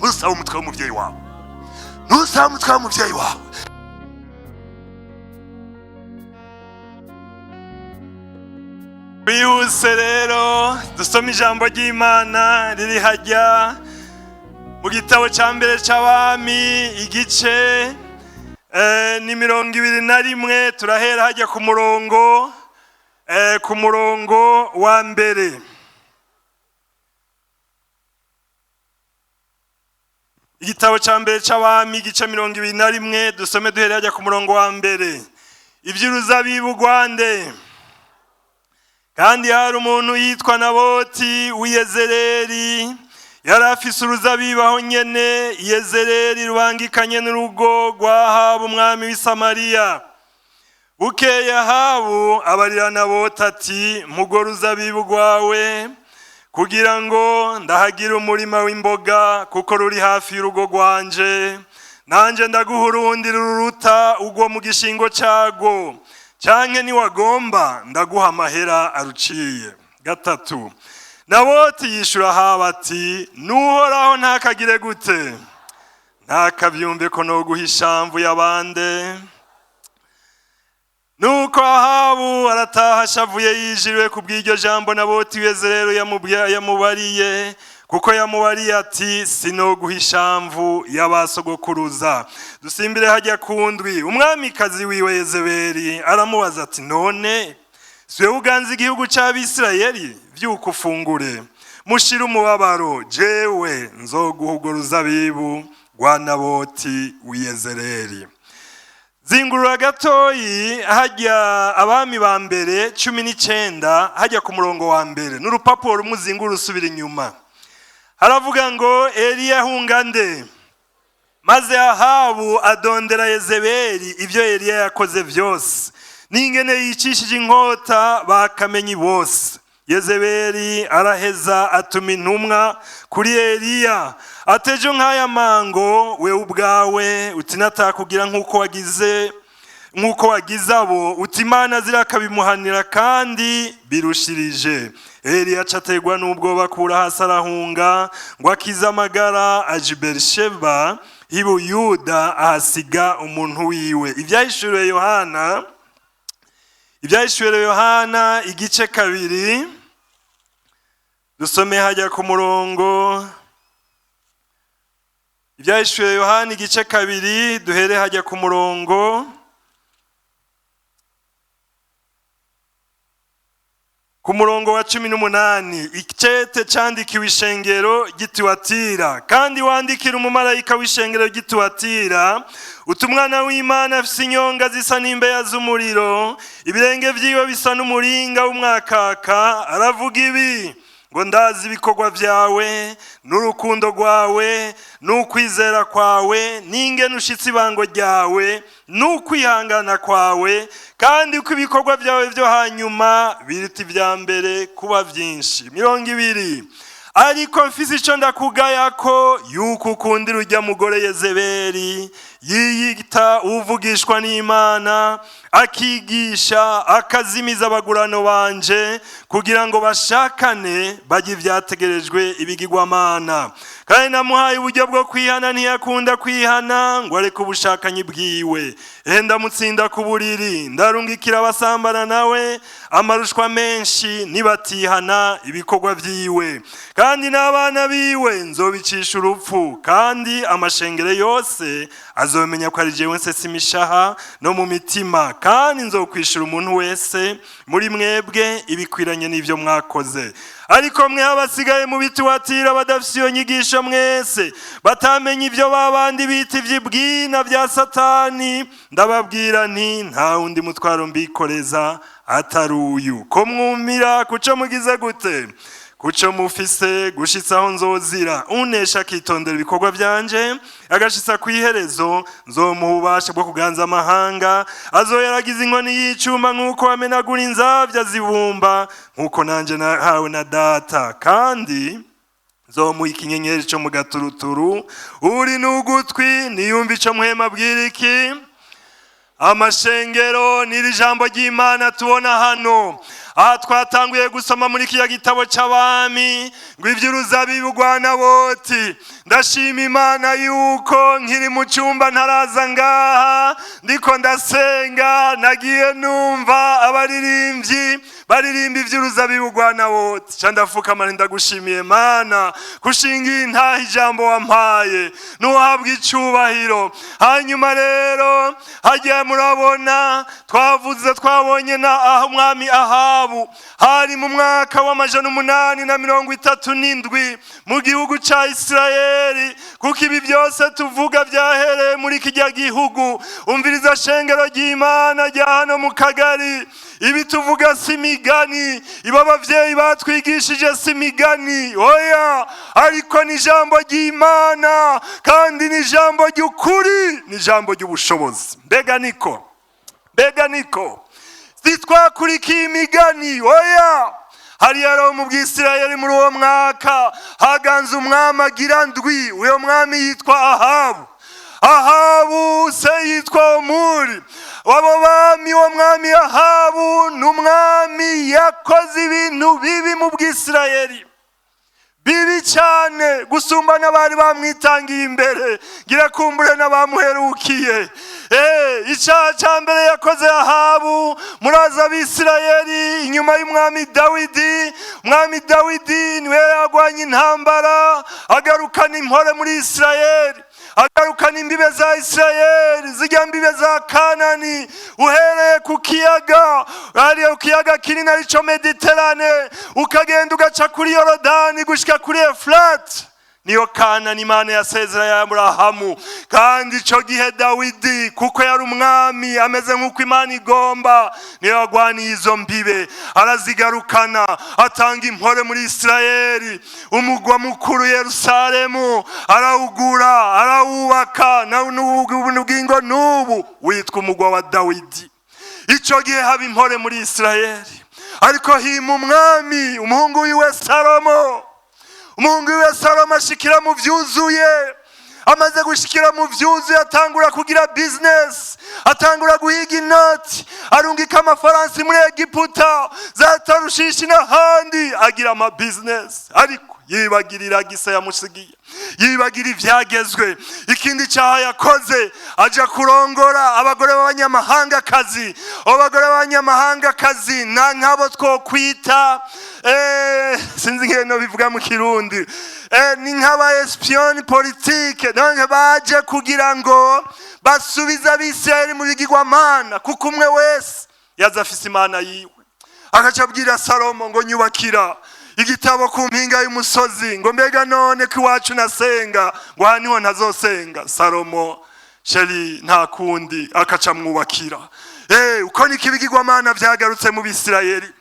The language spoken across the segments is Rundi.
ntusaba umutwe w'umubyeyi wawe, ntusaba umutwe w'umubyeyi wawe. Bihuse rero dusoma ijambo ry'Imana riri hajya mu gitabo cya mbere cy'Abami igice ni 21. Turahera hajya ku murongo wa mbere. Igitabo cya mbere cy'Abami igice 21, dusome duhere hajya ku murongo wa mbere. Iby'uruzabibu rwande. Kandi hari umuntu yitwa Naboti w'Iyezereri, yari afise uruzabibu aho nyene Yezeberi rubangikanye n'urugo rwa Ahabu umwami w'i Samariya. Bukeye Ahabu abarira Naboti ati, mugo ruzabibu rwawe kugira ngo ndahagira umurima w'imboga, kuko ruri hafi y'urugo rwanje, nanje ndaguha urundi ruruta ugwo mu gishingo cyago, canke niwagomba ndaguha amahera aruciye. 3. Naboti yishura Ahabu ati, nuhoraho ntakagire gute, ntakavyumve ko noguha ishamvu y'abande. Nuko Ahabu arataha ashavuye yijiriwe kubw'iryo jambo Naboti w'Iyezereri yamubariye, kuko yamubariye ati, sinoguha ishamvu y'abasogokuruza. Dusimbire hajya kundwi. Umwamikazi wiwe Yezeberi aramubaza ati, none siwe uganza igihugu c'Abisirayeli? Vyuka ufungure, mushira umubabaro, jewe nzoguha urwo ruzabibu rwa Naboti w'Iyezereri. Zingurura gatoyi hajya Abami ba mbere 19 hajya ku murongo wa mbere. N'urupapuro rumwe uzingura usubira inyuma. Haravuga ngo Eliya ahunga nde, maze Ahabu adondera Yezeberi ibyo Eliya yakoze byose, n'ingene yicishije inkota bakamenyi bose. Yezeberi araheza atuma intumwa kuri Eliya, atejo nk'aya mango we ubwawe uti natakugira nk'uko wagize abo, uti Imana zirakabimuhanira kandi birushirije. Eliya acategwa n'ubwoba kura hasi arahunga, ngo akize amagara aja i Berisheba i Buyuda, ahasiga umuntu wiwe. Ibyahishuriwe Yohana igice 2, dusome hajya ku murongo. Ibyahishuriwe Yohana igice 2, duhere hajya ku murongo wa 18. Icete candikiwe ishengero gituwatira, kandi wandikira umumarayika w'ishengero gituwatira, utumwana w'Imana afise inyonga zisa n'imbeya z'umuriro, ibirenge vyiwe bisa n'umuringa w'umwakaka. Aravuga ibi ngo, ndazi ibikorwa vyawe n'urukundo rwawe n'ukwizera kwawe, n'ingene ushitse ibango ryawe n'ukwihangana kwawe, kandi uko ibikorwa vyawe vyo hanyuma biruta ivya mbere kuba vyinshi. 20. Ariko mfise ico ndakugaya ko, yuko ukundira urya mugore Yezeberi, yiyita uvugishwa n'Imana, akigisha akazimiza abagurano banje, kugira ngo bashakane bajye ivyategerejwe ibigirwamana. Kandi namuhaye uburyo bwo kwihana, ntiyakunda kwihana, ngo areke ubushakanyi bwiwe. Ndamutsinda ku buriri, ndarungikira abasambana nawe amarushwa menshi, nibatihana ibikorwa vyiwe. Kandi n'abana biwe nzobicisha urupfu, kandi amashengere yose azomenya ko ari jewe nsesa imishaha no mu mitima, kandi nzokwishura umuntu wese muri mwebwe ibikwiranye n'ivyo mwakoze. Ariko mwe abasigaye mu bituwatira badafise iyo nyigisho mwese, batamenye ivyo babandi bita ivy'ibwina vya Satani, ndababwira nti nta wundi mutwaro mbikoreza atari uyu, ko mwumira kuco mugize gute, kuco mufise gushitsaho nzozira. Unesha akitondera ibikorwa vyanje agashitsa kwiherezo, nzomuha ububasha bwo kuganza amahanga, azoyaragiza inkoni y'icuma nk'uko bamenagura inzavya zibumba, nk'uko nanje nahawe na data. Kandi nzomuha ikinyenyeri co mu gaturuturu, uri n'ugutwi niyumva ico muhema bwira iki. amashengero n'iri jambo ry'Imana tubona hano. Aha twatanguye gusoma muri kiya gitabo c'abami ngo ivy'uruzabibu rwa Naboti. Ndashima Imana yuko nkiri mu cyumba ntaraza ngaha ndiko ndasenga, nagiye numva abaririmbyi baririmba ivy'uruzabibu rwa Naboti. Candafukama ndagushimiye Mana kushingira ntaho ijambo wampaye, nuhabwa icubahiro. Hanyuma rero hagiye murabona twabonye na aho umwami Ahabu hari mu mwaka wa 837 mu gihugu ca Isirayeli, kuko ibi byose tuvuga byahereye muri kijya gihugu. Umviriza shengero ry'Imana rya hano mu Kagari, ibi tuvuga si migani, ibo abavyeyi batwigishije si migani, oya, ariko ni ijambo ry'Imana kandi ni ijambo ry'ukuri, ni ijambo ry'ubushobozi. Mbega niko sitwakurikiye imigani, oya. Hariya rero mu Bwisirayeli muri uwo mwaka haganze umwami agira ndwi. Uyo mwami yitwa Ahabu se yitwa Omuri. Wabo bami wo mwami Ahabu n'umwami yakoze ibintu bibi mu Bwisirayeli, bibi cyane gusumba n'abari bamwitangiye imbere, gira kumbure n'abamuherukiye. Icyaha cya mbere yakoze Ahabu, muraza Abisirayeli inyuma y'umwami Dawidi. Umwami Dawidi niwe yagwanye intambara agarukana impore muri Isirayeli, agarukana imbibe za Isirayeli, zijya mbibe za Kanani, uhereye ku kiyaga, hariya ku kiyaga kinini arico Mediterane, ukagenda ugaca kuri Yorodani gushika kuri Efurate. Niyo Kanani Imana yasezera ya Aburahamu. Kandi ico gihe Dawidi kuko yari umwami ameze nk'uko Imana igomba, niyo yagwaniye izo mbibe, arazigarukana, atanga impore muri Isirayeli. Umugwa mukuru Yerusalemu arawugura, arawubaka, n'ubugingo n'ubu witwa umugwa wa Dawidi. Ico gihe haba impore muri Isirayeli, ariko hima umwami, umuhungu wiwe Salomo. Umuhungu wiwe Salomo ashikira mu vyuzuye. Amaze gushikira mu vyuzuye atangura kugira business, atangura guhiga inoti, arungika amafaransi muri Egiputa, za Tarushishi n'ahandi, agira ama business. Ariko yibagirira gisa yamusigiye, yibagira ivyagezwe. Ikindi cyaha yakoze, aja kurongora abagore b'abanyamahangakazi. Abagore b'abanyamahangakazi na nkabo twokwita sinzi ngeno bivuga mu Kirundi, ni nk'aba espion politique. Donc baje kugira ngo basubiza Abisirayeli mu bigirwamana, kuko umwe wese yaza afise imana yiwe. Akacabwira Salomo ngo nyubakira igitabo ku mpinga y'umusozi, ngo mbega none ko iwacu nasenga, ngo aha niho ntazosenga. Salomo sheri nta kundi akaca mwubakira. Uko niko ibigirwamana vyagarutse mu Bisirayeli.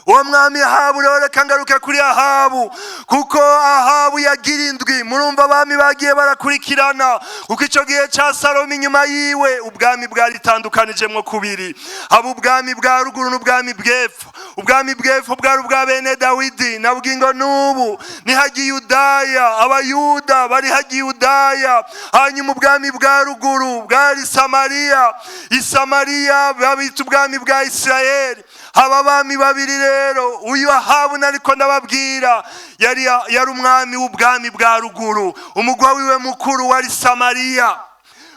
Uwo mwami Ahabu rero reka ngaruke kuri Ahabu, kuko Ahabu yagira indwi. Murumva abami bagiye barakurikirana, kuko ico gihe ca Salomo inyuma yiwe ubwami bwari tandukanijemwo kubiri. Haba ubwami bwa ruguru n'ubwami bw'epfo. Ubwami bw'epfo bwari ubwa bene Dawidi, na bugingo n'ubu ni hagiye Yudaya, abayuda bari hagiye Yudaya. Hanyuma ubwami bwa ruguru bwari Samariya. Isamariya babita ubwami bwa Isirayeli. Haba abami babiri rero. Uyu Ahabu nariko ndababwira yari umwami w'ubwami bwa ruguru, umugwa wiwe mukuru wari Samariya.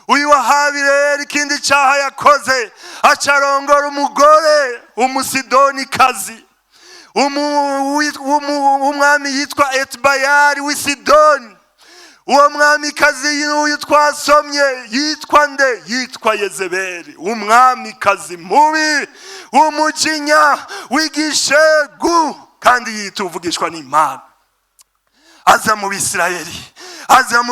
Uyu Ahabu rero ikindi cyaha yakoze, acarongora umugore umusidonikazi, umwami yitwa Etbayari w'Isidoni. Uwo mwamikazi uyu twasomye yitwa nde? Yitwa Yezeberi, umwamikazi mubi, umujinya, w'igishegu, kandi yituvugishwa n'Imana. Aza mu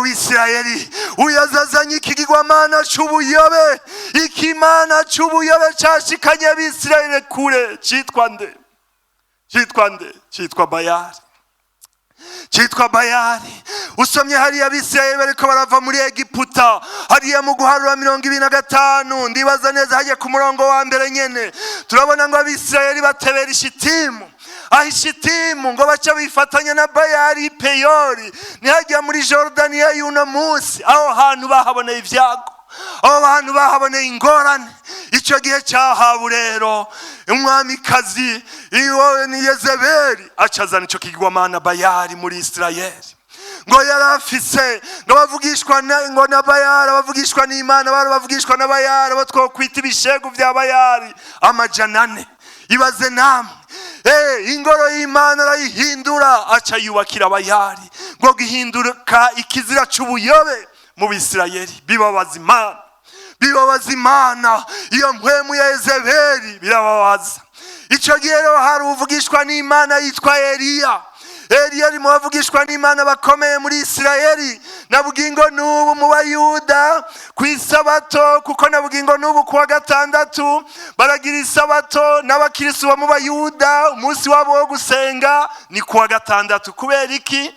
Bisirayeli, uyazazanye ikigirwamana c'ubuyobe, ikimana c'ubuyobe cashikanye Abisirayeli kure. Citwa nde? Citwa Bayali. Usomye hariya Abisirayeli bariko barava muri Egiputa, hariya mu guharura 25, ndibaza neza hagiye ku murongo wa mbere nyene, turabona ngo Abisirayeli batebera Ishitimu. Ishitimu ngo baca bifatanya na Bayali Peyori, ni hagiye muri Jordaniya y'uno munsi, aho hantu bahaboneye ivyago. abo bantu bahaboneye ingorane. Icyo gihe cyahabu rero umwamikazi ni Yezeberi acazana icyo kigwamana Bayali muri Isirayeli, ngo yarafise ngo bavugishwa ngo na Bayali, bavugishwa n'Imana, bavugishwa na Bayali, abo twokwita ibishegu bya Bayali 400. Ibaze namwe, ingoro y'Imana arayihindura, aca yubakira Bayali, ngo gihinduka ikizira cy'ubuyobe mu Bisirayeli. Bibabaza Imana, iyo mpwemu ya Yezeberi birababaza. Icyo gihe rero hari uvugishwa n'Imana yitwa Eliya ari mu bavugishwa n'Imana bakomeye muri Isirayeli. Nabugingo n'ubu mu Bayuda ku isabato, kuko nabugingo n'ubu kuwa gatandatu baragira isabato, n'abakirisitu bo mu Bayuda umunsi wabo wo gusenga ni kuwa gatandatu. Kubera iki?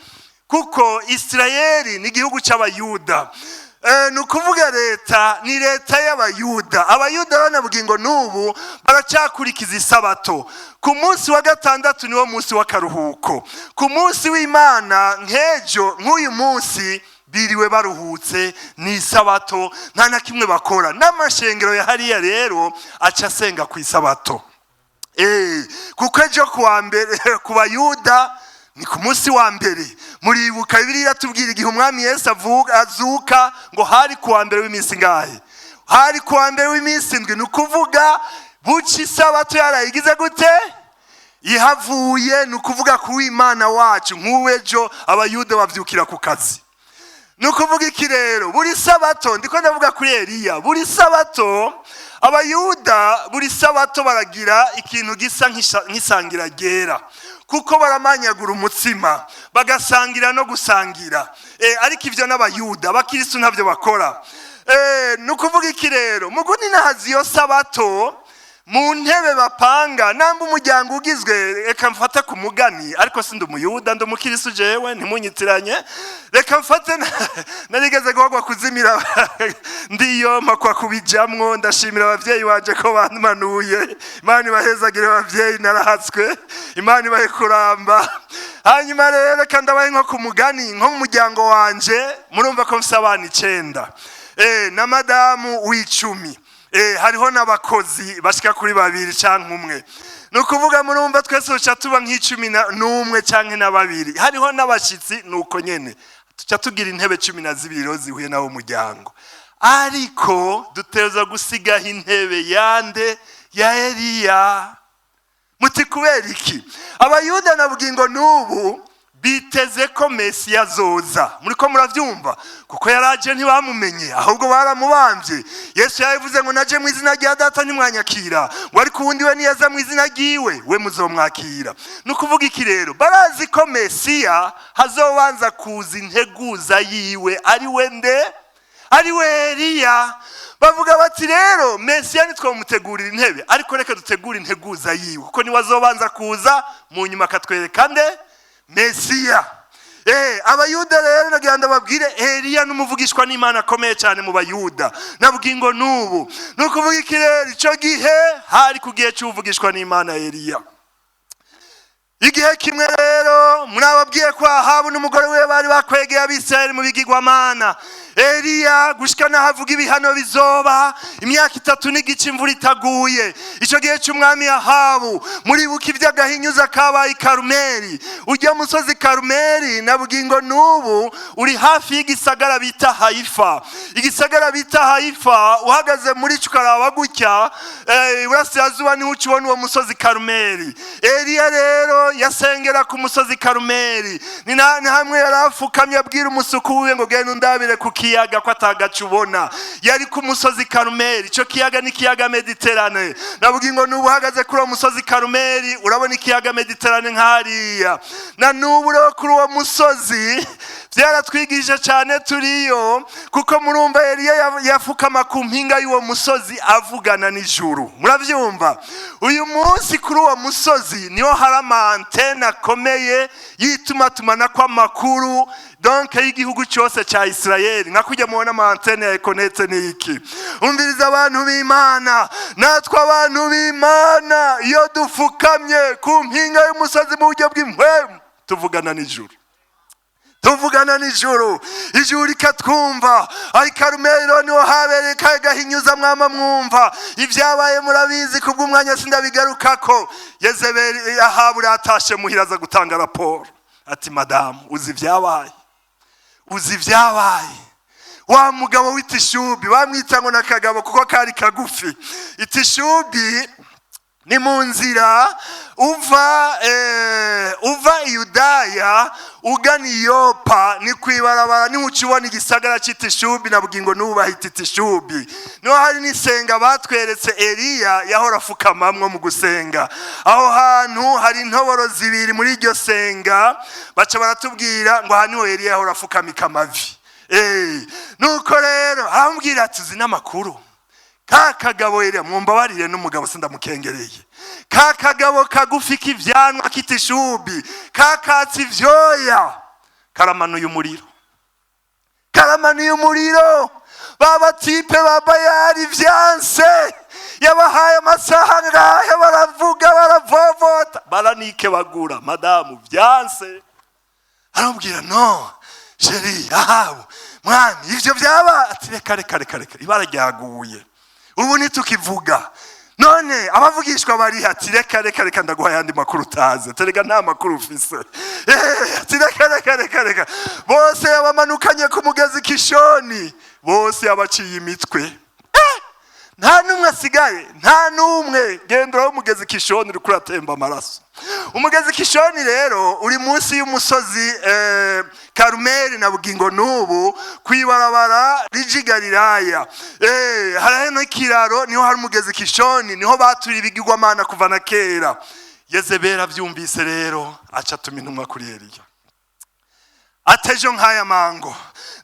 Kuko Isirayeli ni igihugu cy'Abayuda. Nukuvuga leta ni leta y'Abayuda. Abayuda banabugingo n'ubu baracyakurikiza isabato. Ku munsi wa gatandatu niwo munsi w'akaruhuko. Ku munsi w'Imana nk'ejo nk'uyu munsi biriwe baruhutse, ni isabato, nta na kimwe bakora. N'amashengero ya hariya rero aca asenga ku isabato. Kuko ejo kuwa mbere ku Bayuda ni ku munsi wa mbere. Muribuka Bibiliya tubwira igihe umwami Yesu azuka ngo hari kuwa mbere w'iminsi ngahe? Hari kuwa mbere w'iminsi indwi. Nukuvuga buci isabato yarayigize gute? Ihavuye. Nukuvuga ku Imana wacu nk'uwejo Abayuda bavyukira ku kazi. Nukuvuga iki rero? Buri sabato, ndiko ndavuga kuri Eliya, buri sabato Abayuda buri sabato baragira ikintu gisa nk'isangira ryera, kuko baramanyagura umutsima bagasangira no gusangira. Ariko ivyo n'Abayuda, abakirisitu ntabyo bakora. Nukuvuga iki rero? Muguni nahazi yo sabato mu ntebe bapanga, namba umuryango ugizwe, reka mfata ku mugani, ariko sindi umuyuda, ndi umukirisitu jewe, ntimunyitiranye. Reka mfate narigeze guhagwa kuzimira ndiyo makwa kubijamwo. Ndashimira abavyeyi wanje ko banmanuye. Imana ibahezagire abavyeyi, narahatswe. Imana ibahe kuramba. Hanyuma rero reka ndabaye nko ku mugani, nko mu muryango wanje murumva ko mfise abana 9 na madamu w'10. Hariho n'abakozi bashika kuri 2 canke 1. Nukuvuga murumva twese uca tuba nk'11 canke na 2. Hariho n'abashitsi nuko nyene tuca tugira intebe 12 zihuye nawo umuryango. Ariko duteza gusigaho intebe yande ya Eliya. Muti kubera iki? Abayuda nabugingo n'ubu biteze ko Mesiya azoza. Muriko muravyumva? Kuko yaraje ntibamumenye, ahubwo baramubambye. Yesu yavuze ngo naje mu izina rya Data ntimwanyakira, ngo ariko uwundi we niyaza mu izina ryiwe we muzomwakira. Nukuvuga iki rero? Barazi ko Mesiya hazobanza kuza integuza yiwe, ari we nde? Ari we Eliya. Bavuga bati rero Mesiya nitwomutegurira intebe, ariko reka dutegura integuza yiwe, kuko niwe azobanza kuza mu nyuma akatwereka nde? Mesiya. Abayuda rero nagenda babwire Eliya n'umuvugishwa n'Imana akomeye cyane mu Bayuda. Nabugingo n'ubu. Nukuvuga iki rero? Ico gihe hari kugiye cy'uvugishwa n'Imana Eliya. Igihe kimwe rero murababwiye ko Ahabu n'umugore we bari bakwegeye Abisirayeli mu bigirwamana. Eliya gushika nahavuga ibihano bizoba imyaka 3 n'igice imvura itaguye. Ico gihe cy'umwami Ahabu muribuka ivy'agahinyuza kabaye Karumeli. Ujya musozi Karumeli nabugingo n'ubu uri hafi y'igisagara bita Haifa. Igisagara bita Haifa uhagaze muri cukaraba gutya burasirazuba niho ucibona uwo musozi Karumeli. Eliya rero yasengera ku musozi Karumeli. Ni hamwe yarafukamye abwira umusuku wiwe ngo genda undabire ku kiyaga ko atagacubona. Yari ku musozi Karumeli. Ico kiyaga ni kiyaga Mediterane. Nabugingo n'ubu hagaze kuri uwo musozi Karumeli urabona ikiyaga Mediterane nk'hariya. Na n'ubu rero kuri uwo musozi byaratwigije cyane turiyo, kuko murumva Eliya yafukama ku mpinga y'uwo musozi avugana n'ijuru. Muravyumva? Uyu munsi kuri uwo musozi niho hari antene akomeye yitumatumana kwa makuru donc y'igihugu cyose cya Isirayeli. Nkakujya mubona antene ya Ekonete n'iki. Umviriza abantu b'Imana, natwe abantu b'Imana iyo dufukamye ku mpinga y'umusozi mu buryo bw'impwemu tuvugana n'ijuru. tuvugana n'ijuru, ijuru rikatwumva. Ari Karumeli niho habereye kagahinyuza mwama mwumva. Ibyabaye murabizi kubw'umwanya sindabigarukako. Yezeberi Ahabu yatashe muhira aza gutanga raporo ati madamu uzi ibyabaye, uzi ibyabaye. Wa mugabo w'itishubi bamwita ngo nakagabo kuko kari kagufi. Itishubi ni mu nzira uva Yudaya ugana Yopa, ni kwibarabara ni ukibona igisagara cy'itishubi na bugingo n'ubahita itishubi. No hari nisenga batweretse Eliya yahora afukamamwe mu gusenga. Aho hantu hari intoboro zibiri muri iryo senga, baca baratubwira ngo hano Eliya yahora afukamika amavi. Nuko rero arambwira ati uzi n'amakuru, kakagabo Eliya mwumbabarire n'umugabo sindamukengereye, kakagabo kagufi k'ivyanwa k'itishubi kakatsi vyoya karamanuye umuriro, karamanuye umuriro. Baba tipe babayari vyanse yabahaye amasaha ngahe baravuga baravovota baranike bagura madamu vyanse. Arambwira no Sheri Ahabu mwami ivyo byaba ati reka ibara ryaguye ubu nitukivuga none abavugishwa bari ati reka ndaguha yandi makuru utaze terega nta makuru ufise. Ati reka bose yabamanukanye ku mugezi Kishoni, bose yabaciye imitwe. Nta numwe asigaye, nta numwe. Gendera umugezi Kishoni uri kuratemba amaraso. Umugezi Kishoni rero uri munsi y'umusozi Karumeli na bugingo n'ubu kwibarabara riji Galilaya. Haraheno ikiraro niho hari umugezi Kishoni, niho baturi ibigirwamana kuva na kera. Yezeberi avyumvise rero aca tuma intumwa kuri Eliya atejo nkaya mango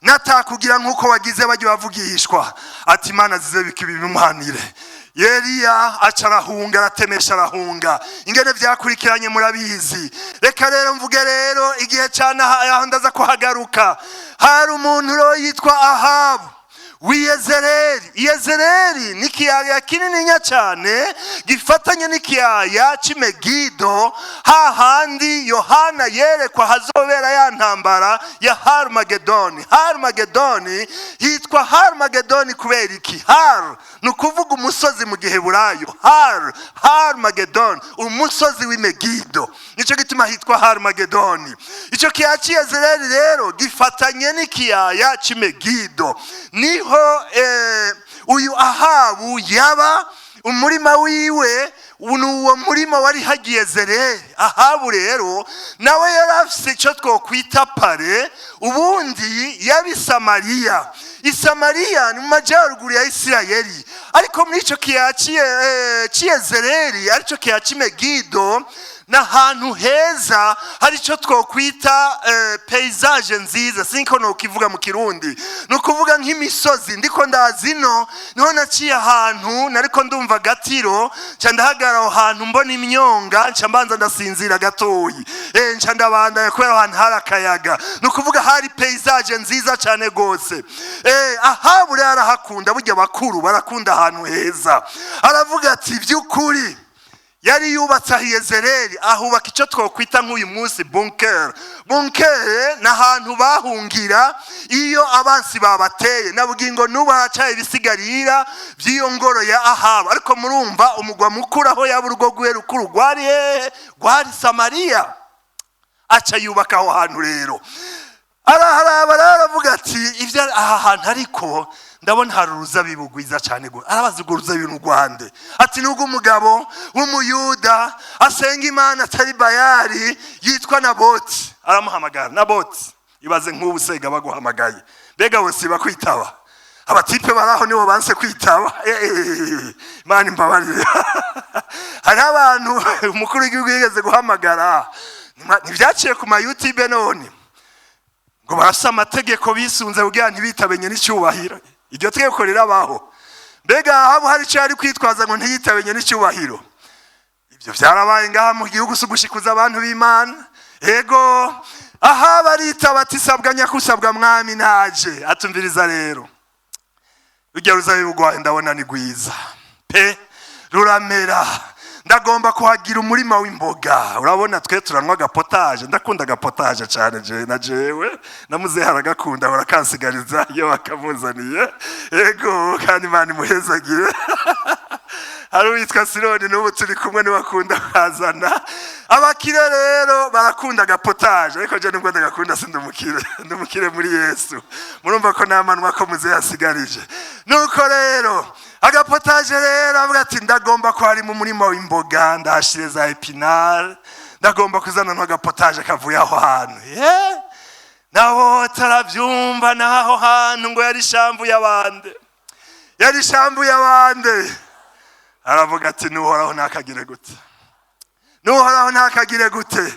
natakugira nkuko wagize bajye bavugishwa ati Imana zize bikibimuhanire. Eliya acarahunga aratemesha arahunga. Ingene vyakurikiranye murabizi. Reka rero mvuge rero igihe cyane aho ndaza kuhagaruka. Hari umuntu ro yitwa Ahabu w'Yezeberi. Yezeberi ni kiyaya kinini cyane gifatanye n'ikiyaya cy'Imegido, hahandi Yohana yerekwa hazobera ya ntambara ya Harmagedoni. Harmagedoni hitwa Harmagedoni kubera iki? Har nukuvuga umusozi mu Giheburayo. Harmagedoni umusozi w'Imegido, nico gituma hitwa Harmagedoni. Ico kiyaya cy'Yezeberi rero gifatanye n'ikiyaya cy'Imegido. Niho uyu Ahabu yaba umurima wiwe, uwo murima wari hagiye Yezeberi. Ahabu rero nawe yarafise icyo twokwita pare, ubundi yabi Samariya. Isamariya ni mu majyaruguru ya Isirayeli, ariko muri icyo kiyaya cy'Yezeberi aricyo kiyaya cy'Imegido n'ahantu heza hari icyo twokwita paysage nziza. Sinko no kivuga mu Kirundi, no kuvuga nk'imisozi. Ndiko ndazino niho naciye ahantu nariko ndumva gatiro nca ndahagara aho hantu mbona imyonga nca mbanza ndasinzira gatoyi. Nca ndabandanya kubera ahantu hari akayaga, no kuvuga hari paysage nziza cyane gose. Ahabu rero arahakunda, burya bakuru barakunda ahantu heza. Aravuga ati by'ukuri yari yubatse Yezeberi ahubaka icyo twokwita nk'uyu munsi bunker. Bunker na hantu bahungira iyo abansi babateye, na bugingo n'ubu haracaye ibisigarira by'iyo ngoro ya Ahabu. Ariko murumva umugwa mukuru aho yaba urugo rwe rukuru rwari Samariya, aca yubaka aho hantu rero. Araharaba aravuga ati ivyo aha hantu ariko ndabona hari uruzabibu rwiza cyane go. Arabaza urwo ruzabibu n'Rwanda ati nugo umugabo w'umuyuda asenga Imana atari Bayali yitwa Naboti. Aramuhamagara Naboti, ibaze nk'ubu sega baguhamagaye mbega wese bakwitaba. Abatipe baraho nibo banse kwitaba. Imana imbabarire. Hari abantu umukuru w'igihugu yigeze guhamagara, ntibyaciye ku ma YouTube none ngo barasa amategeko bisunze kugira ntibitabenye n'icyubahiro. Iryo tegeko rirabaho. Mbega Ahabu hari icyo ari kwitwaza ngo ntiyitabenye n'icyubahiro? Ibyo byarabaye ngaha mu gihugu sugushikuza abantu b'Imana. Ego Ahabu aritaba ati sabwa nyakusabwa mwami naje. Atumviriza rero, urya ruzabibu rwawe ndabona ni rwiza pe, ruramera ndagomba kuhagira umurima w'imboga. Urabona twe turanwa gapotage, ndakunda gapotage cyane na jewe na muzehe aragakunda barakansigariza iyo bakamuzaniye. Yego kandi Imana imuhezagire. Hari uwitwa Sironi n'ubu turi kumwe n'abakunda kazana. Abakire rero barakunda gapotage, ariko je nubwo ndagakunda ndumukire muri Yesu. Murumva ko namanwa ko muzehe asigarije. Nuko rero agapotage rero avuga ati ndagomba ko hari mu murima w'imboga ndashire za epinal, ndagomba kuzana no gapotage kavuye aho hantu. Naho taravyumva naho hantu ngo yari shambu y'abande. Yari shambu y'abande. Aravuga ati nuhoraho nakagire gute. Nuhoraho nakagire gute.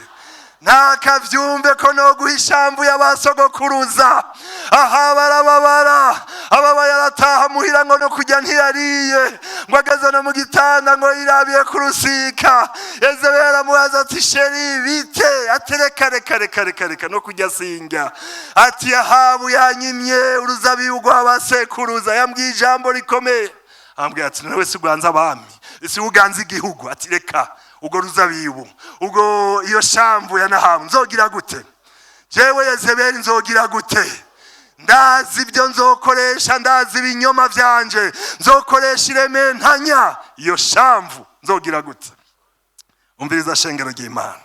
Ntakavyumve ko no guhishambu y'abasogokuruza. Aha barababara. Ababa yarataha muhira ngo no kujya ntiyariye. Ngo ageze no mu gitanda ngo irabiye kurusika. Yezeberi amubaza ati sheri bite? Atereka no kujya singa. Ati Ahabu yanyimye uruzabibu rw'abasekuruza. Yambwiye ijambo rikomeye. Ambwiye ati nawe si uganza abami. Si uganza igihugu. Ati reka ugo ruzabibu, ugo iyo shambu ya Nahamu nzogira gute? Jewe Yezeberi nzogira gute? Ndazi ibyo nzokoresha, ndazi ibinyoma vyanje, nzokoresha ireme ntanya. Iyo shambu nzogira gute? Umviriza shengero ry'Imana.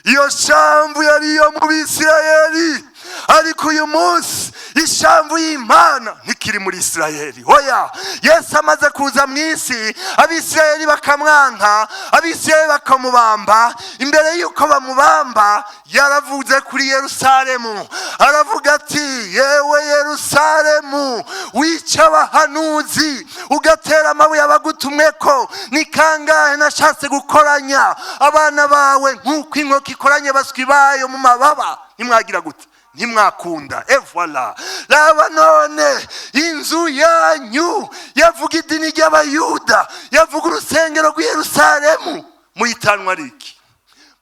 Iyo shambu yari iyo mu Bisirayeli, ariko uyu munsi ishambu y'Imana ntikiri muri Isirayeli. Hoya, Yesu amaze kuza mu isi, Abisirayeli bakamwanka, Abisirayeli bakamubamba. Imbere yuko bamubamba yaravuze kuri Yerusalemu, aravuga ati yewe Yerusalemu wica abahanuzi ugatera amabuye abagutumweko, ni kangahe nashatse gukoranya abana bawe nk'uko inkoko ikoranye baswi bayo mu mababa. Nimwagira gute? Nimwakunda. Voilà. Laba none inzu yanyu yavuga idini ry'Abayuda, yavuga urusengero rw'i Yerusalemu. Muyitanwa riki?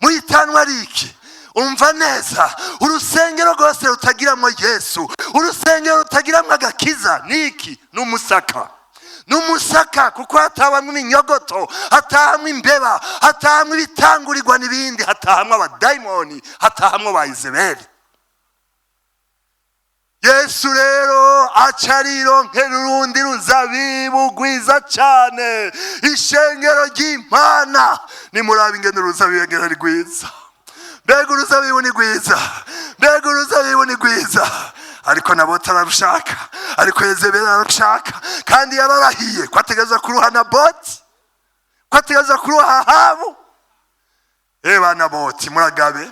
Muyitanwa riki? Umva neza, urusengero rwose rutagiramwo Yesu, urusengero rutagiramwo agakiza niki? N'umusaka. Numusaka, kuko hatahamwe iminyogoto, hatahamwe imbeba, hatahamwe ibitangurirwa n'ibindi, hatahamwe abadayimoni, hatahamwe ba Yezeberi. Yesu rero acarironkera urundi ruzabibu rwiza cyane. Ishengero ry'Imana nimuraba ingene uruzabibu ngene rwiza. Mbega uruzabibu ni rwiza, mbega uruzabibu ni rwiza. Ariko nabo tararushaka, ariko Yezeberi ararushaka, kandi yararahiye ko ategeza kuruha Naboti, ko ategeza kuruha Ahabu. Bana Boti muragabe,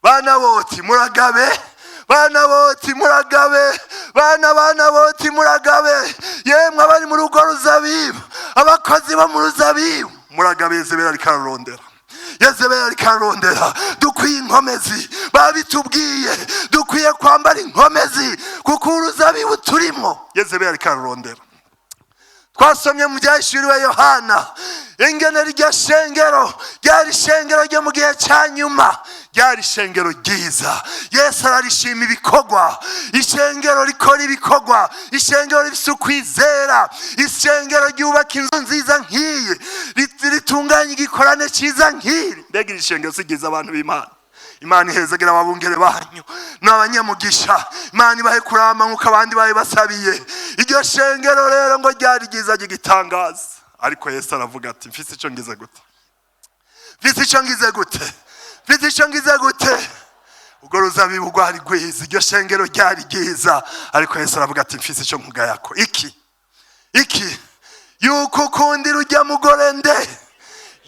bana Boti muragabe, bana Boti muragabe, bana Boti muragabe. Yemwe abari mu rugo ruzabibu, abakozi bo mu ruzabibu muragabe. Yezeberi ariko ararondera, Yezeberi ariko ararondera. Dukwiye inkomezi, babitubwiye dukwiye kwambara inkomezi, kuko uruzabibu turimo Yezeberi ariko ararondera. Twasomye mu byahishuriwe Yohana ingene rya shengero ryari shengero ryo mu gihe cya nyuma, ryari shengero ryiza. Yesu ararishima ibikorwa, ishengero rikora ibikorwa, ishengero rifise ukwizera, ishengero ryubaka inzu nziza nk'iyi, ritunganya igikorane cyiza nk'iri. Mbega iri shengero si ryiza abantu b'Imana? Imana ihezagera ababungere banyu n'abanyamugisha. Imana ibahe kurama nk'uko abandi bahe basabiye. Iryo shengero rero ngo ryari ryiza ry'igitangaza. Ariko Yesu aravuga ati mfise icyo ngize gute, mfise icyo ngize gute, mfise icyo ngize gute. Ubwo ruzabibu rwari rwiza, iryo shengero ryari ryiza, ariko Yesu aravuga ati mfise icyo nkugayako. Iki yuko ukundi rujya mugore nde?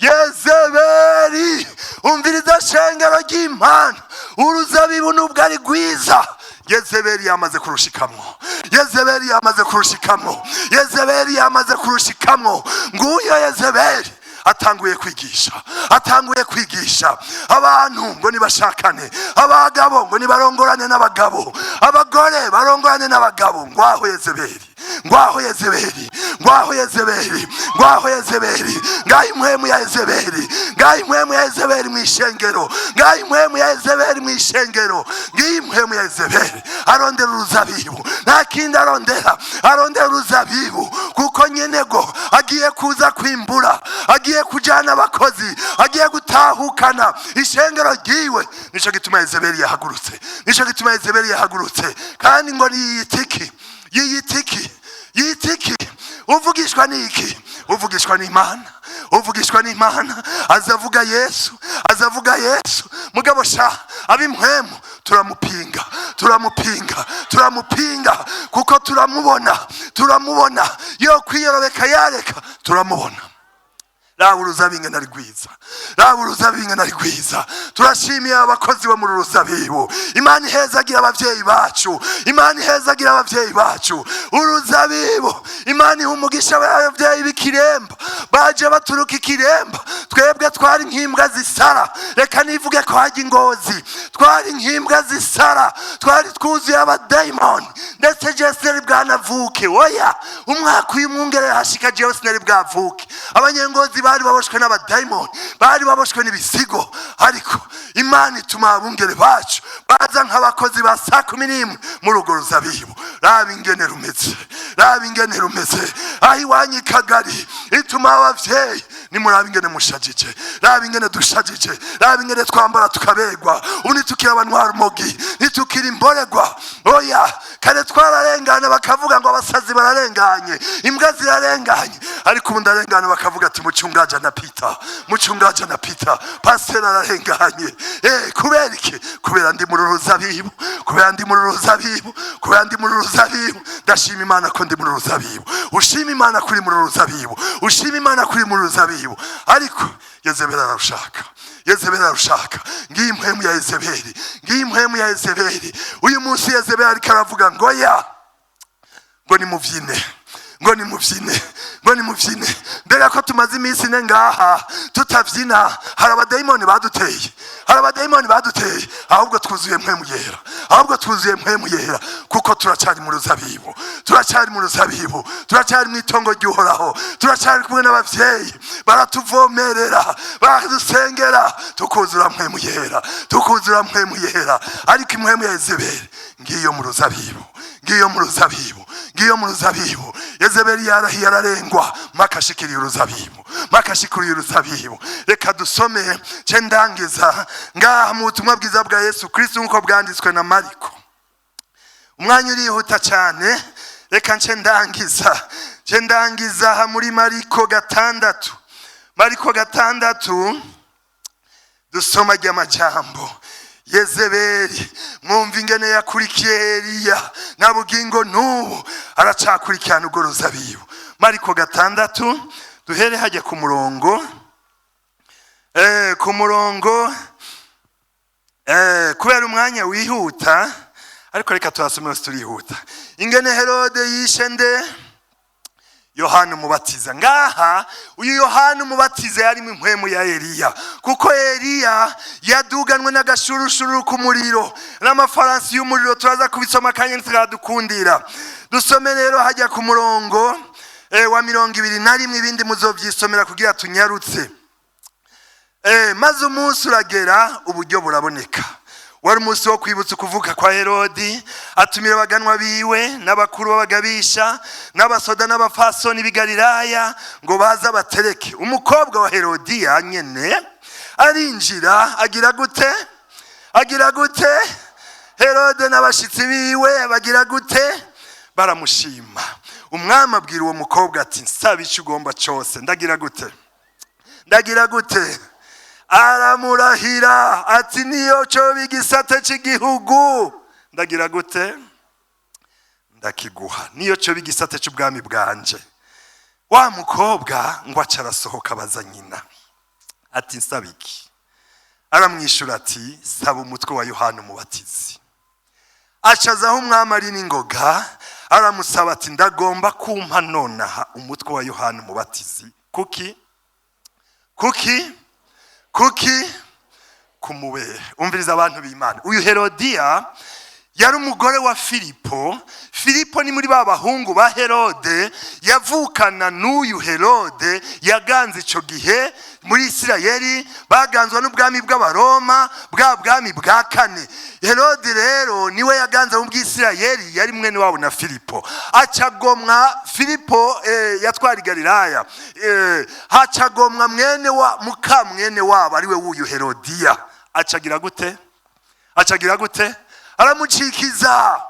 Yezeberi. Umviriza shengero ry'Imana, uruzabibu nubwo ari rwiza, Yezeberi yamaze kurushikamwo, Yezeberi yamaze kurushikamwo, Yezeberi yamaze kurushikamwo. Nguyo Yezeberi atanguye kwigisha abantu ngo nibashakane, abagabo ngo nibarongorane n'abagabo, abagore barongorane n'abagabo. Ngwaho Yezeberi, ngwaho Yezeberi, ngwaho Yezeberi, ngwaho Yezeberi. Ngaho impwemu ya Yezeberi, ngaho impwemu ya Yezeberi mu ishengero, ngaho impwemu ya Yezeberi mu ishengero. Ngiyi impwemu ya Yezeberi arondera uruzabibu. nta kindi arondera uruzabibu, kuko nyenego agiye kuza kwimbura, agiye kujyana abakozi, agiye gutahukana ishengero ryiwe. Nicyo gituma Yezeberi yahagurutse, kandi ngo yiyitiki uvugishwa n'iki? Uvugishwa n'Imana, azavuga Yesu. Mugabo sha ab'impwemu turamupinga kuko turamubona yo kwiyorobeka yareka, turamubona. Rabu uruzabingana ari rwiza. Turashimiye abakozi bo muri ruzabibu. Imana ihezagira abavyeyi bacu, uruzabibu. Imana ihumugisha abavyeyi b'ikiremba baje baturuka ikiremba. Twebwe twari nk'imbwa zisara, reka nivuge ko hajya ingozi. Twari nk'imbwa zisara, twari twuzuye abadayimoni, ndetse je sinari bwanavuke. Oya, umwaka uyu mwungere hashika jewe sinari bwavuke. Abanyengozi bari baboshwe n'abadayimoni, bari baboshwe n'ibisigo, ariko Imana ituma abungere bacu baza nk'abakozi ba 11 mu rugo ruzabibu. Raba ingene rumeze, aho iwanyu i Kagari ituma abavyeyi nimuraba ingene mushajije, raba ingene dushajije, raba ingene twambara tukabegwa. Ubu nitukira abantwara umugi, nitukira imboregwa. Oya, kare twararengana bakavuga ngo abasazi bararenganye, imbwa zirarenganye, ariko ubu ndarengana bakavuga ati muchungaji anapita, pastor ararenganye. Kubera iki? Kubera ndi muri ruzabibu. Ndashima Imana ko ndi muri ruzabibu. Ushima Imana kuri muri ruzabibu. Ariko Yezeberi arushaka. Ngiyi impwemu ya Yezeberi. Uyu munsi Yezeberi ariko aravuga ngo nimuvyine. Mbere ko tumaze iminsi ine ngaha tutavyina, hari abadayimoni baduteye, ahubwo twuzuye mpwemu yera, kuko turacari mu ruzabibu, turacari mu itongo ry'Uhoraho, turacari kumwe n'abavyeyi baratuvomerera, baradusengera, tukuzura mpwemu yera. Ariko impwemu ya Yezeberi ngiyo mu ruzabibu. Yezeberi yarahiye ararengwa, makashikiriye uruzabibu. Reka dusome cendangiza ngaha mu butumwa bwiza bwa Yesu Kristo nkuko bwanditswe na Mariko. Umwanya urihuta cyane, reka cendangiza muri Mariko 6 dusoma ry'amajambo. Yezeberi mwumva ingene yakurikiye Eliya na bugingo n'ubu aracakurikirana urwo ruzabibu. Mariko 6 duhere hajya ku murongo kubera umwanya wihuta, ariko reka tuhasome wese turihuta. Ingene Herode yishe nde? Yohana Umubatiza. Ngaha uyu Yohana Umubatiza yari mu mpwemu ya Eliya, kuko Eliya yaduganwe n'agashurushuru k'umuriro n'amafaransi y'umuriro. Turaza kubisoma kanya ntitradukundira. Dusome rero hajya ku murongo wa 21, ibindi muzovyisomera kugira tunyarutse. Maze umunsi uragera, uburyo buraboneka. Wari umunsi wo kwibutsa kuvuka kwa Herodi, atumira abaganwa biwe n'abakuru b'abagabisha n'abasoda n'abafasoni b'i Galilaya ngo baza batereke. Umukobwa wa Herodiya nyene arinjira, agira gute? Herode n'abashitsi biwe bagira gute? Baramushima. Umwami abwira uwo mukobwa ati, nsaba icyo ugomba cyose. Ndagira gute? Aramurahira ati, niyo cyo bigisate cy'igihugu, ndagira gute? Ndakiguha. Niyo cyo bigisate cy'ubwami bwanje. Wa mukobwa ngo acarasohoka baza nyina ati, nsaba iki? Aramwishura ati, saba umutwe wa Yohana Umubatizi. Acazaho umwami ari n'ingoga, aramusaba ati, ndagomba kumpa nonaha umutwe wa Yohana Umubatizi. Kuki? Kumubere. Umviriza abantu b'Imana. Uyu Herodiya yari umugore wa Filipo. Filipo ni muri ba bahungu ba Herode, yavukana n'uyu Herode yaganze ico gihe muri Isirayeli, baganzwa n'ubwami bw'abaroma, bwa bwami bwa kane. Herode rero niwe yaganze mu bw'Isirayeli, yari mwene wabo na Filipo. Acagomwa Filipo yatwari Galilaya, hacagomwa mwene wabo ariwe wuyu Herodiya. Acagira gute? Aramucikiza,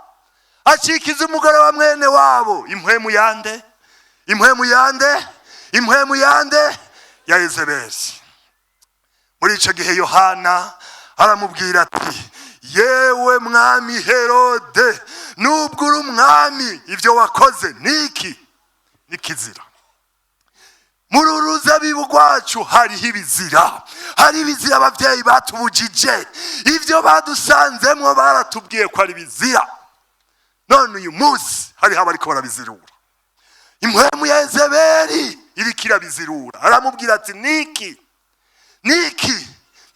acikiza umugore wa mwene wabo. Impwemu yande ya Yezeberi. Muri ico gihe Yohana aramubwira ati, yewe mwami Herode, nubwo uri umwami, ivyo wakoze niki? Nikizira. Muri uruzabibu rwacu hariho ibizira, hari ibizira abavyeyi batubujije, ivyo badusanzemwo baratubwiye ko ari bizira. None uyu munsi hariho abariko barabizirura. Impwemu ya Yezeberi iriko irabizirura. Aramubwira ati,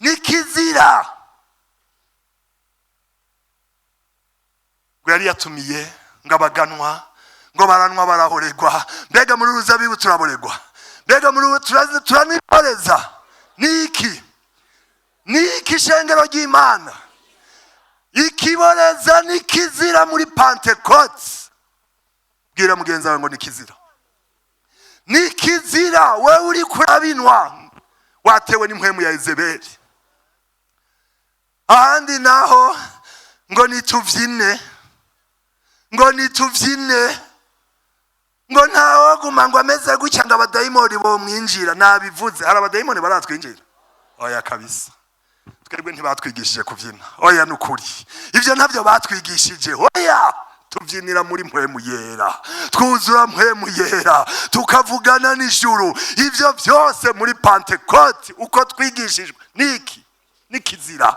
nikizira. Ngo yari yatumiye ngo abaganwa, ngo baranwa barahorerwa. Mbega muri uruzabibu turaborerwa? Mbega muri turaniporeza? Niki shengero ry'Imana? Ikiboreza nikizira muri Pentecote. Bwira mugenzi wawe ngo nikizira. Nikizira, wewe uri kurabinwa, watewe n'impwemu ya Yezeberi. Ahandi naho ngo nituvyine, ngo ntawo guma ngo ameze gutya ngo abadayimoni bo mwinjira. Nabivuze, hari abadayimoni baratwinjira? Oya kabisa. Twebwe ntibatwigishije kuvyina. Oya nukuri. Ivyo ntabyo batwigishije. Oya, tuvyinira muri mpwemu yera, twuzura mpwemu yera, tukavugana n'ijuru. Ivyo byose muri Pentecote uko twigishijwe. Nikizira.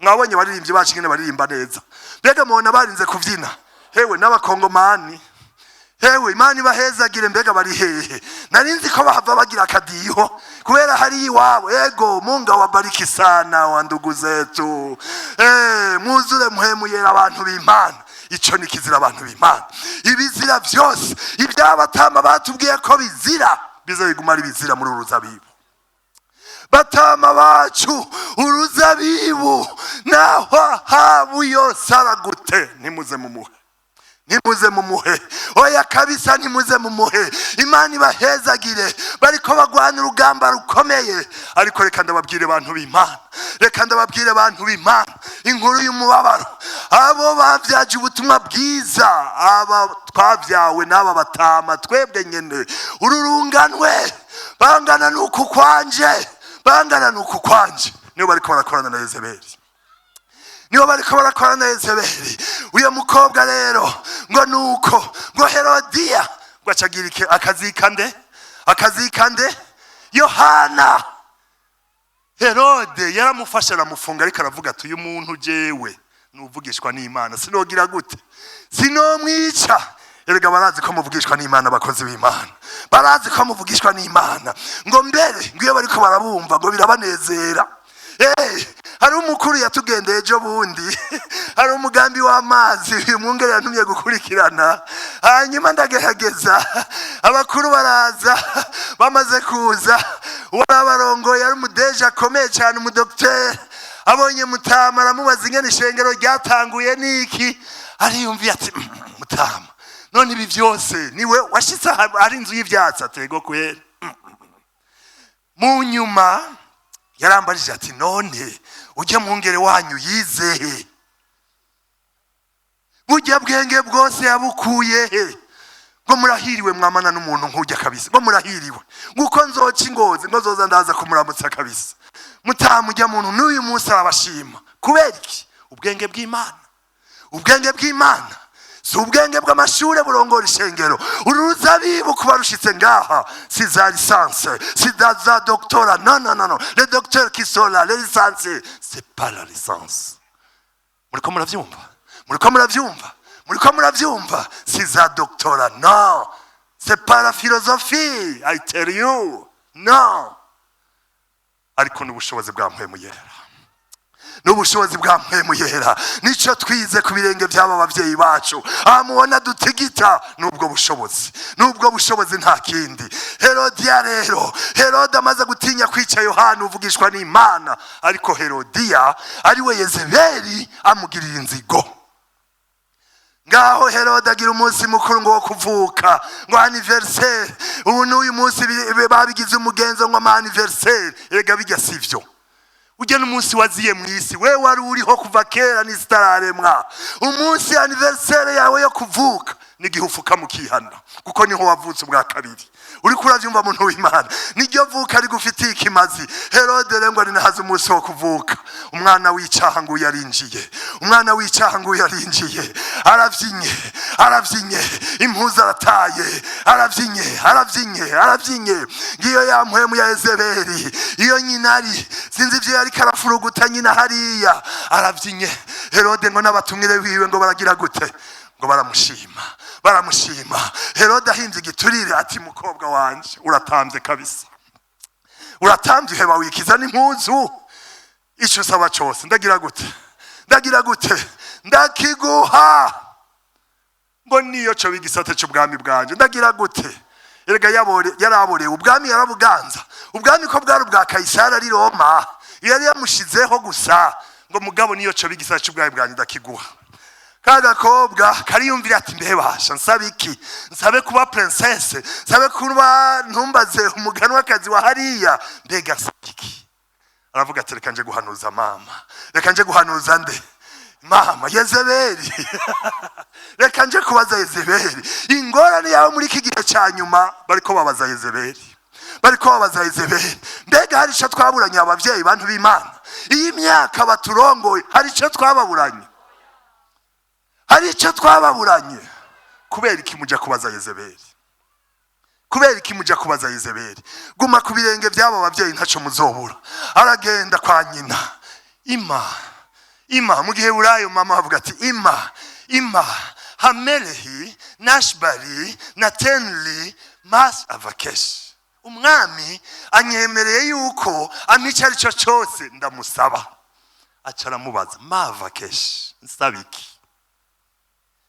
Mwabonye baririmbyi bacu ngene baririmba neza. Mbega mubona barinze kuvyina? Hewe n'abakongomani, hewe Imana ibahezagire. Mbega bari hehe? Narinzi ko bahava bagira akadiho kubera hari iwabo. Ego Mungu awabariki sana wa ndugu zetu. Muzure mpwemu yera abantu b'Imana. Ico nikizira abantu b'Imana. Ibizira byose ibyabatama batubwiye ko bizira, bizabiguma ari bizira muri uruzabibu. Batama bacu, uruzabibu naho habu yose aragute, nimuze mumuhe. Oya kabisa, nimuze mumuhe. Imana ibahezagire. Bariko bagwana urugamba rukomeye. Ariko reka ndababwire abantu b'Imana, inkuru y'umubabaro. Abo bavyaje ubutumwa bwiza, aba twavyawe n'aba batama twebwe nyene, ururunganwe bangana n'uku kwanje, nibo bariko barakorana na Yezeberi. Uyo mukobwa rero ngo Herodiya ngo acagira akazikande Yohana. Herode yaramufasha aramufunga, ariko aravuga ati, uyu muntu jewe nuvugishwa n'Imana, sinogira gute? Sinomwica. Erega barazi ko muvugishwa n'Imana, abakozi b'Imana barazi ko muvugishwa n'Imana. Ngo mbere ngiyo bariko barabumva ngo birabanezera. Hari umukuru yatugendeye ejo bundi, hari umugambi w'amazi uyu mwungere yantumye gukurikirana. Hanyuma ndagerageza, abakuru baraza, bamaze kuza, warabarongoye ari umudeja akomeye cyane, umudokiteri. Abonye Mutama aramubaza ingene ishengero ryatanguye niki. Ariyumviye ati, Mutama, none ibi byose niwe washitse ari inzu y'ivyatsi? Atego kwera. Mu nyuma yarambarije ati, none ujya mwungere wanyu yizehe? Burya bwenge bwose yabukuye he? Ngo murahiriwe mwamana n'umuntu nk'ujya kabisa. Ngo murahiriwe. Nguko nzoca ingozi, ngo zoza ndaza kumuramutsa kabisa. Mutama ujya muntu n'uyu munsi arabashima. Kubera iki? Ubwenge bw'Imana. Si ubwenge bw'amashure burongora ishengero. Uruzabibu kuba rushitse ngaha, si za licence, si za doctorat. Non. Les docteurs qui sont là, les licences, c'est pas la licence. Muriko muravyumva? Si za doctorat. Non. C'est pas la philosophie. I tell you. Non. Ariko n'ubushobozi bwa mpwemu yera. n'ubushobozi bwa mpwemu yera. Nico twize ku birenge by'aba bavyeyi bacu. Amubona dutigita n'ubwo bushobozi nta kindi. Herodiya rero, Herode amaze gutinya kwica Yohana uvugishwa n'Imana, ariko Herodiya ariwe Yezeberi amugirira inzigo. Ngaho Herode agira umunsi mukuru ngo wo kuvuka, ngo anniversaire. Ubu n'uyu munsi babigize umugenzo ngo anniversaire. Erega bijya sivyo. Ujya n'umunsi waziye mu isi, we wari uriho kuva kera n'isitararemwa. Umunsi anniversaire yawe yo kuvuka n'igihe ufuka mukihana, kuko niho wavutse ubwa kabiri. Uri kuravyumva muntu w'Imana, niryo vuka rigufitiye ikimazi. Herode rero ngo ninahaze umunsi wo kuvuka, umwana w'icaha ngo yarinjiye, aravyinye, impuzu arataye, aravyinye. Ngiyo ya mpwemu ya Yezeberi, iyo nyinari sinzi ivyo yari karafuruguta nyina hariya, aravyinye. Herode ngo n'abatumire biwe ngo baragira gute? Ngo baramushima. Herode ahinze igiturire ati mukobwa wanje uratamvye kabisa, uratamvye heba wikiza n'impuzu. Ico saba cyose ndagira gute ndakiguha, ngo niyo cyo bigisate cy'ubwami bwanje ndagira gute. Erega yaraborewe ubwami, yarabuganza. Ubwami ko bwari ubwa Kaisari ari Roma, yari yamushizeho gusa ngo mugabo niyo cyo bigisate cy'ubwami bwanje ndakiguha. Kagakobwa kariyumvira ati mbebasha nsabe iki? Nsabe kuba princesse, nsabe kuba ntumbaze umuganwakazi wa hariya, mbega nsabe iki? Aravuga ati reka nje guhanuza mama. Reka nje guhanuza nde? Mama Yezeberi. Reka nje kubaza Yezeberi. Ingorane yawe muri iki gihe cyanyuma bariko babaza Yezeberi. Mbega hari ico twaburanye abavyeyi bantu b'Imana? Iyi myaka baturongoye hari ico twababuranye? Kubera iki muja kubaza Yezeberi? Guma ku birenge by'abo bavyeyi ntaco muzobura. Aragenda kwa nyina. Ima mu gihe burayo mama avuga ati Ima hamelehi nashbari natenli mas avakesh. Umwami anyemereye yuko amica arico cyose ndamusaba. Acara mubaza mavakesh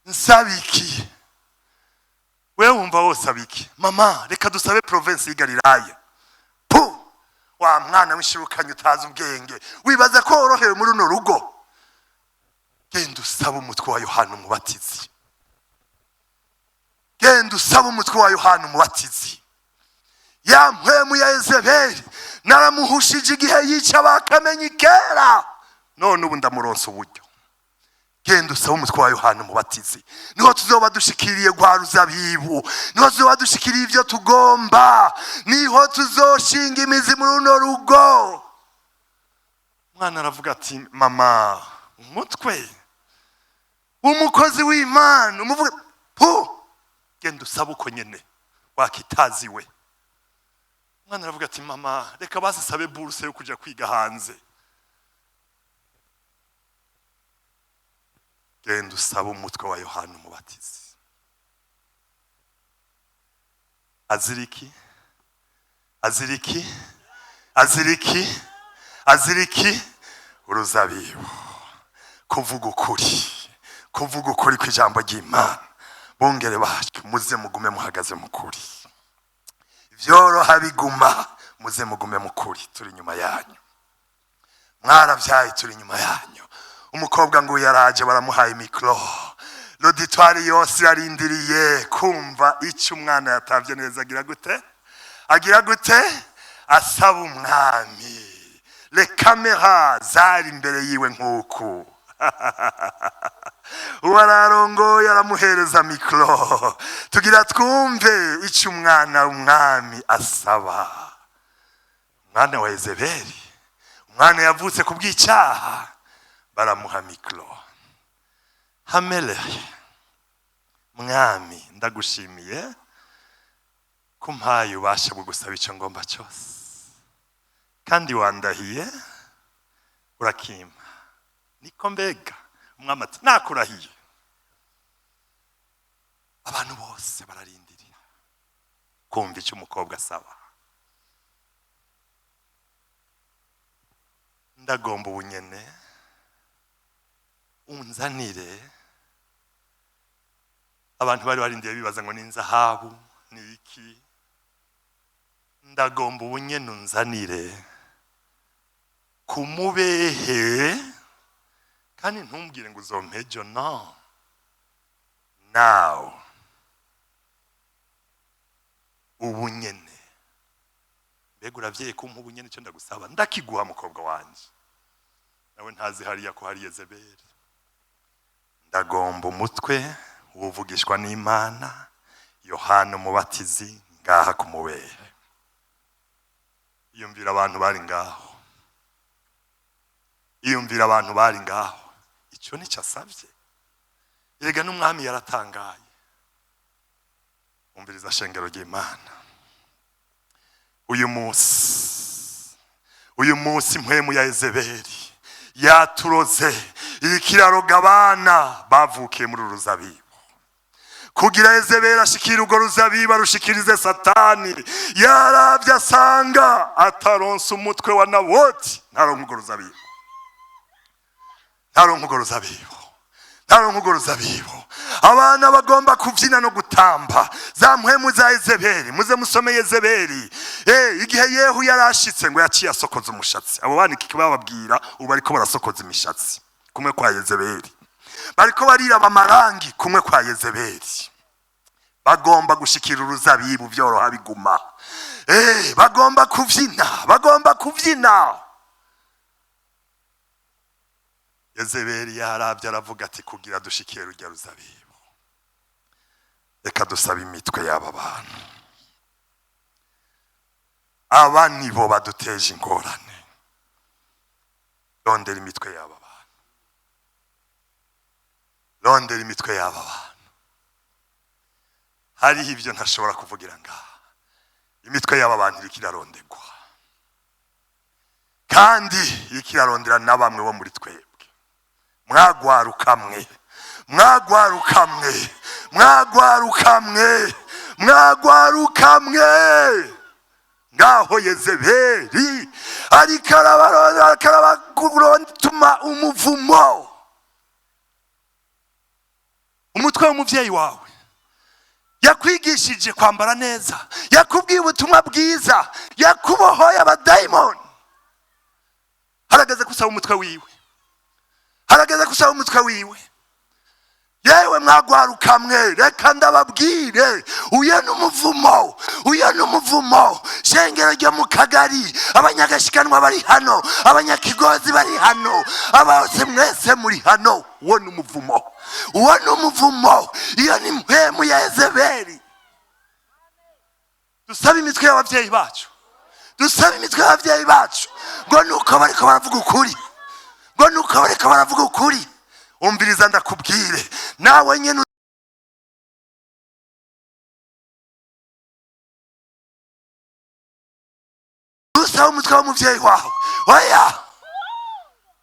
nsabiki. Wewe wumva wose abiki? Mama reka dusabe province y'Galilaya. Wa mwana w'ishirukanye utazi ubwenge, wibaza ko worohewe muri runo rugo? Genda usaba umutwe wa Yohana umubatizi. Ya mpwemu ya Yezeberi naramuhushije igihe yica bakamenye kera, none ubu ndamuronsa uburyo. Genda usaba umutwe wa Yohana umubatizi, niho tuzoba dushikiriye gwa ruzabibu, niho tuzoba dushikiriye ivyo tugomba, niho tuzoshinga imizi muri runo rugo. Mwana aravuga ati mama umutwe umukozi w'Imana umuvuga genda usaba uko nyene wakitaziwe. Mwana aravuga ati mama reka bazisabe buruse yo kuja kwiga hanze. Genda usaba umutwe wa Yohana umubatizi. Aziriki uruzabibu. Kuvuga ukuri kw'ijambo ry'Imana. Bongere bacu muze mugume muhagaze mukuri. Vyoroha biguma muze mugume mukuri, turi nyuma yanyu. Mwaravyaye turi nyuma yanyu. Umukobwa ngo yaraje baramuhaye mikro. L'auditoire yose arindiriye kumva icyo umwana yatavye neza. Agira gute? Asaba umwami. Le camera zari imbere yiwe nkuku. Wararongo yaramuhereza mikro. Tugira twumve icyo umwami asaba. Umwana wa Yezeberi, umwana yavutse kubw'icyaha, baramuha mikro. Hamele mwami ndagushimiye kumpaye ubasha bwo gusaba icyo ngomba cyose, kandi wandahiye urakima. Niko mbega umwami ati nakurahiye. Abantu bose bararindirira kumva icyo umukobwa asaba. Ndagomba ubunyene unzanire. Abantu bari barindiye bibaza ngo n'inzahabu ni iki. Ndagomba ubunyene unzanire kumubehe, kandi ntumbwire ngo uzompejo. No, now ubunyene. Mbega uravye kumpa ubunyene cyo ndagusaba? Ndakiguha mukobwa wanje, nawe ntazi hariya ko hari Yezeberi. Ndagomba umutwe uvugishwa n'Imana, Yohana umubatizi, ngaha kumubehe. Iyumvira abantu bari ngaho, iyumvira abantu bari ngaho. Icyo nicyo asabye. Yega n'umwami yaratangaye. Umviriza shengero ry'Imana, uyu munsi mpwemu ya Yezeberi yaturoze ikiraroga abana bavukiye muri uruzabibu, kugira Yezeberi ashikira urwo ruzabibu arushikirize Satani. Yaravye asanga ataronse umutwe wa Naboti, ntaronka urwo ruzabibu, ntaronka urwo ruzabibu, ntaronka urwo ruzabibu. Abana bagomba kuvyina no gutamba za mpwemu za Yezeberi. Muze musome Yezeberi, igihe Yehu yarashitse ngo yaciye asokoza umushatsi. Abo bana iki bababwira ubu bariko barasokoza imishatsi kumwe kwa Yezeberi, bariko barira amarangi kumwe kwa Yezeberi. Bagomba gushikira uruzabibu byoroha biguma. Bagomba kuvyina, bagomba kuvyina. Yezeberi yaravye aravuga ati kugira dushikire urya ruzabibu, reka dusaba imitwe y'aba bantu. Aba nibo baduteje ingorane. Rondera imitwe y'aba bantu, rondera imitwe y'aba bantu. Hariho ibyo ntashobora kuvugira ngaha. Imitwe y'aba bantu iriko irarondegwa, kandi iriko irarondera na bamwe bo muri twebwe. Mwagwarukamwe, mwagwarukamwe, mwagwarukamwe, mwagwarukamwe. Ngaho Yezeberi ariko arabarondera umuvumo. Umutwe w'umuvyeyi wawe yakwigishije kwambara neza, yakubwiye ubutumwa bwiza, yakubohoye abadayimoni. Harageze kusaba umutwe wiwe, harageze kusaba umutwe wiwe. Yewe mwagwarukamwe, reka ndababwire, uye n'umuvumo, uye n'umuvumo. Shengero ryo mu Kagari, abanyagashikanwa bari hano, abanyakigozi bari hano, abose mwese muri hano. Uwo n'umuvumo, uwo n'umuvumo. Iyo ni mpwemu ya Yezeberi. Dusabe imitwe y'abavyeyi bacu, dusabe imitwe y'abavyeyi bacu, ngo nuko bariko baravuga ukuri, ngo nuko bariko baravuga ukuri. Umviriza ndakubwire, nawe nyene usaba umutwe w'umuvyeyi wawe. Oya,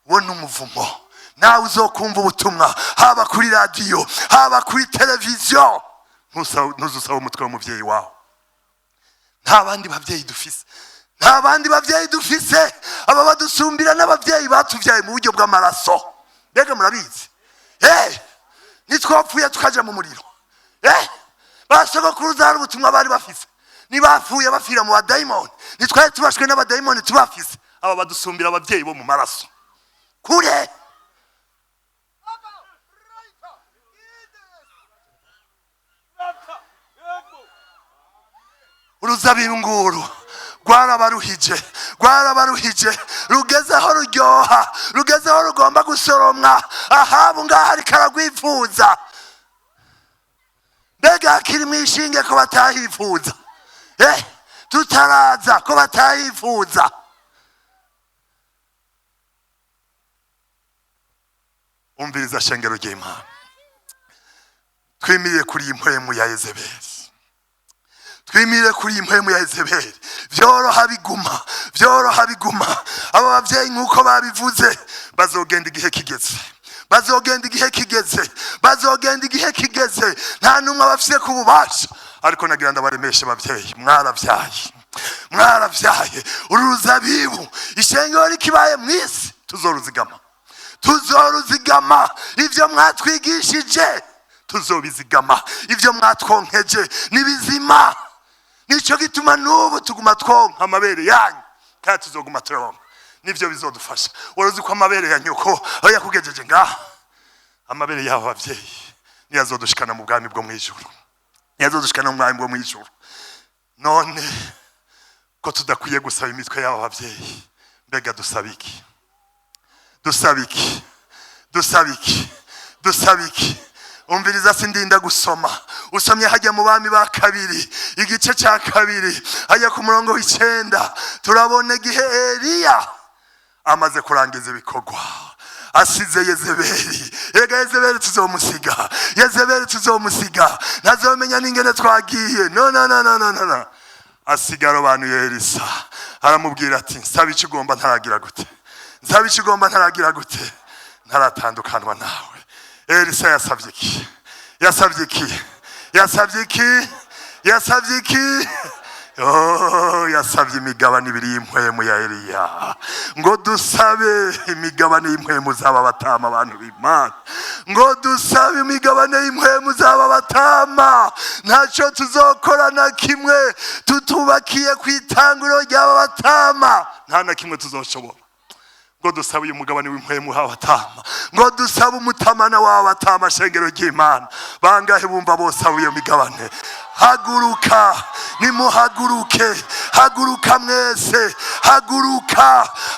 uwo n'umuvumo. Nawe uzokumva ubutumwa haba kuri radio, haba kuri televiziyo, ntuzusaba umutwe w'umuvyeyi wawe. Nta bandi bavyeyi dufise, nta bandi bavyeyi dufise. Aba badusumbira n'abavyeyi batuvyaye mu buryo bw'amaraso. Mbega murabizi, nitwapfuye tukaja mu muriro, basogokuruza hari ubutumwa bari bafise. Nibapfuye bafira mu badayimoni, nitwaye tubashwe n'abadayimoni tubafise. Aba badusumbira abavyeyi bo mu maraso kure. Uruzabibu nguru rwarabaruhije, rwarabaruhije, rugezeho ruryoha, rugezeho rugomba gusoromwa. Ahabu ngaha ariko aragwifuza. Mbega hakiri mwishinge ko batahifuza, tutaraza ko batahifuza. Umviriza shengero ry'Imana, twimire kuri impwemu ya Yezeberi, twimire kuri impwemu ya Yezeberi. Vyoroha biguma, vyoroha biguma. Aba bavyeyi nkuko babivuze bazogenda igihe kigeze, bazogenda igihe kigeze, bazogenda igihe kigeze. Nta numwe bafise kububasha, ariko nagira ndabaremeshe bavyeyi, mwaravyaye, mwaravyaye. Uru ruzabibu ishengero rikibaye mwisi tuzoruzigama, tuzoruzigama. Ibyo mwatwigishije tuzobizigama. Ibyo mwatwonkeje ni bizima. Nicyo gituma n'ubu tuguma twonka amabere yanyu, kandi tuzoguma turonka. Nivyo bizodufasha. Worozi ko amabere ya nyoko aho yakugejeje ngaha, amabere y'abo bavyeyi niyo azodushikana mu bwami bwo mwijuru. Niyo azodushikana mu bwami bwo mwijuru. None ko tudakwiye gusaba imitwe y'abo bavyeyi, mbega dusabiki? Dusabiki. Umviriza sindinda gusoma. Usomye hajya mu bami ba kabiri igice cya kabiri hajya ku murongo w'9, turabona igihe Eliya amaze kurangiza ibikorwa asize Yezeberi. Ega Yezeberi tuzomusiga, ntazomenya n'ingene twagiye. No. Asigara abantu ya Elisa, aramubwira ati nsaba ikigomba ntaragira gute, ntaratandukanwa nawe. Elisa yasabye iki? Yasabye imigabane ibiri y'impwemu ya Eliya, ngo dusabe imigabane y'impwemu z'aba batama abantu b'Imana, ngo dusabe imigabane y'impwemu z'aba batama. Ntacyo tuzokora na kimwe tutubakiye ku itanguro ry'aba batama, nta na kimwe tuzoshobora. Ngo dusabe uyu mugabane w'impwemu w'abatama, ngo dusabe umutamana w'abatama. Shengero ry'Imana, bangahe bumva bose abo iyo migabane? Haguruka, nimuhaguruke, haguruka mwese,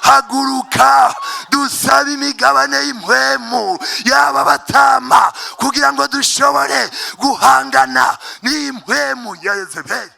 haguruka, dusabe imigabane y'impwemu y'aba batama kugira ngo dushobore guhangana n'impwemu ya Yezeberi.